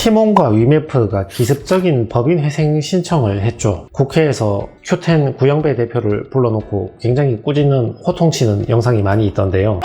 티몬과 위메프가 기습적인 법인 회생 신청을 했죠. 국회에서 Q10 구영배 대표를 불러놓고 굉장히 꾸짖는 호통치는 영상이 많이 있던데요.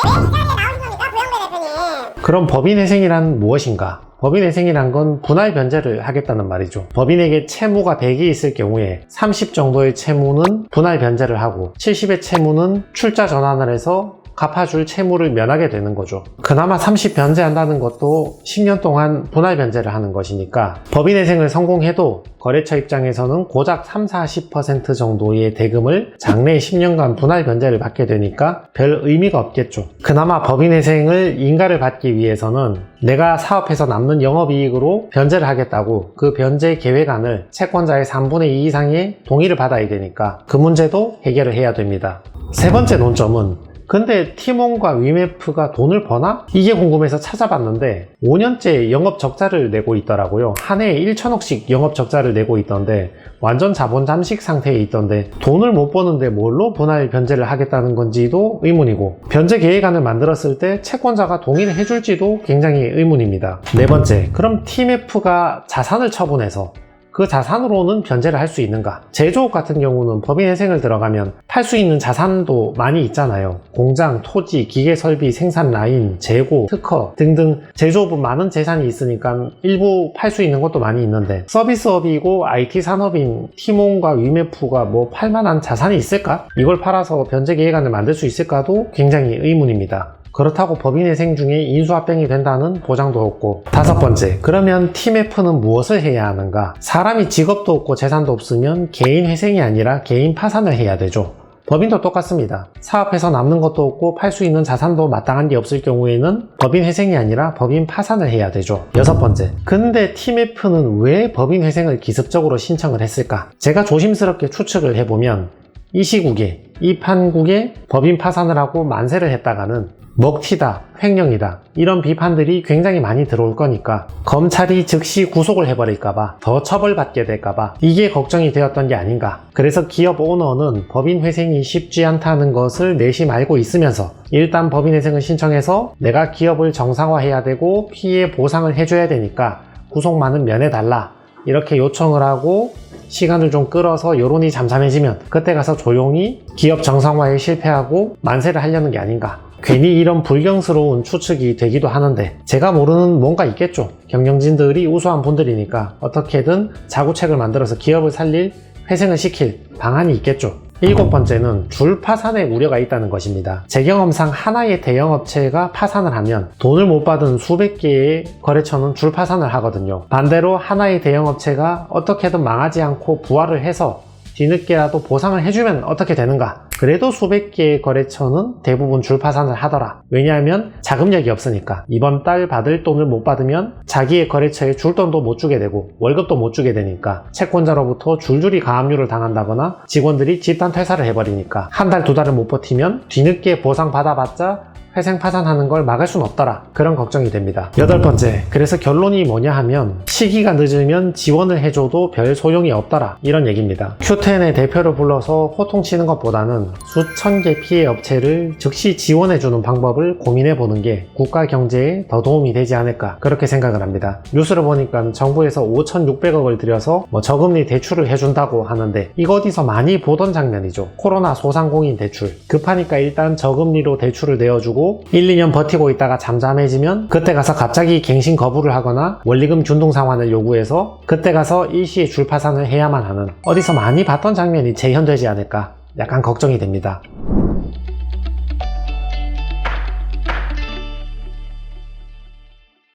그럼 법인 회생이란 무엇인가? 법인 회생이란 건 분할 변제를 하겠다는 말이죠. 법인에게 채무가 100이 있을 경우에 30 정도의 채무는 분할 변제를 하고 70의 채무는 출자 전환을 해서 갚아줄 채무를 면하게 되는 거죠. 그나마 30 변제한다는 것도 10년 동안 분할 변제를 하는 것이니까 법인회생을 성공해도 거래처 입장에서는 고작 30-40% 정도의 대금을 장래 10년간 분할 변제를 받게 되니까 별 의미가 없겠죠. 그나마 법인회생을 인가를 받기 위해서는 내가 사업해서 남는 영업이익으로 변제를 하겠다고 그 변제 계획안을 채권자의 3분의 2 이상의 동의를 받아야 되니까 그 문제도 해결을 해야 됩니다. 세 번째 논점은 근데 티몬과 위메프가 돈을 버나? 이게 궁금해서 찾아봤는데 5년째 영업 적자를 내고 있더라고요. 한 해에 1천억씩 영업 적자를 내고 있던데 완전 자본 잠식 상태에 있던데 돈을 못 버는데 뭘로 분할 변제를 하겠다는 건지도 의문이고 변제 계획안을 만들었을 때 채권자가 동의를 해줄지도 굉장히 의문입니다. 네 번째, 그럼 티메프가 자산을 처분해서 그 자산으로는 변제를 할 수 있는가? 제조업 같은 경우는 법인회생을 들어가면 팔 수 있는 자산도 많이 있잖아요. 공장, 토지, 기계 설비, 생산 라인, 재고, 특허 등등 제조업은 많은 재산이 있으니까 일부 팔 수 있는 것도 많이 있는데 서비스업이고 IT 산업인 티몬과 위메프가 뭐 팔만한 자산이 있을까? 이걸 팔아서 변제 계획안을 만들 수 있을까도 굉장히 의문입니다. 그렇다고 법인회생 중에 인수합병이 된다는 보장도 없고. 다섯 번째, 그러면 티메프는 무엇을 해야 하는가? 사람이 직업도 없고 재산도 없으면 개인 회생이 아니라 개인 파산을 해야 되죠. 법인도 똑같습니다. 사업해서 남는 것도 없고 팔 수 있는 자산도 마땅한 게 없을 경우에는 법인 회생이 아니라 법인 파산을 해야 되죠. 여섯 번째, 근데 티메프는 왜 법인 회생을 기습적으로 신청을 했을까? 제가 조심스럽게 추측을 해보면 이 시국에, 이 판국에 법인 파산을 하고 만세를 했다가는 먹튀다, 횡령이다 이런 비판들이 굉장히 많이 들어올 거니까 검찰이 즉시 구속을 해버릴까봐 더 처벌받게 될까봐 이게 걱정이 되었던 게 아닌가. 그래서 기업 오너는 법인 회생이 쉽지 않다는 것을 내심 알고 있으면서 일단 법인 회생을 신청해서 내가 기업을 정상화해야 되고 피해 보상을 해줘야 되니까 구속만은 면해달라 이렇게 요청을 하고 시간을 좀 끌어서 여론이 잠잠해지면 그때 가서 조용히 기업 정상화에 실패하고 만세를 하려는 게 아닌가. 괜히 이런 불경스러운 추측이 되기도 하는데 제가 모르는 뭔가 있겠죠. 경영진들이 우수한 분들이니까 어떻게든 자구책을 만들어서 기업을 살릴, 회생을 시킬 방안이 있겠죠. 일곱 번째는 줄 파산의 우려가 있다는 것입니다. 제 경험상 하나의 대형업체가 파산을 하면 돈을 못 받은 수백 개의 거래처는 줄 파산을 하거든요. 반대로 하나의 대형업체가 어떻게든 망하지 않고 부활을 해서 뒤늦게라도 보상을 해주면 어떻게 되는가? 그래도 수백 개의 거래처는 대부분 줄 파산을 하더라. 왜냐하면 자금력이 없으니까 이번 달 받을 돈을 못 받으면 자기의 거래처에 줄 돈도 못 주게 되고 월급도 못 주게 되니까 채권자로부터 줄줄이 가압류를 당한다거나 직원들이 집단 퇴사를 해버리니까 한 달, 두 달을 못 버티면 뒤늦게 보상 받아봤자 회생 파산하는 걸 막을 순 없더라. 그런 걱정이 됩니다. 여덟 번째, 그래서 결론이 뭐냐 하면 시기가 늦으면 지원을 해줘도 별 소용이 없더라. 이런 얘기입니다. Q10의 대표를 불러서 호통치는 것보다는 수천 개 피해 업체를 즉시 지원해주는 방법을 고민해보는 게 국가 경제에 더 도움이 되지 않을까 그렇게 생각을 합니다. 뉴스를 보니까 정부에서 5,600억을 들여서 저금리 대출을 해준다고 하는데 이거 어디서 많이 보던 장면이죠. 코로나 소상공인 대출 급하니까 일단 저금리로 대출을 내어주고 1, 2년 버티고 있다가 잠잠해지면 그때 가서 갑자기 갱신 거부를 하거나 원리금 균등 상환을 요구해서 그때 가서 일시에 줄 파산을 해야만 하는 어디서 많이 봤던 장면이 재현되지 않을까 약간 걱정이 됩니다.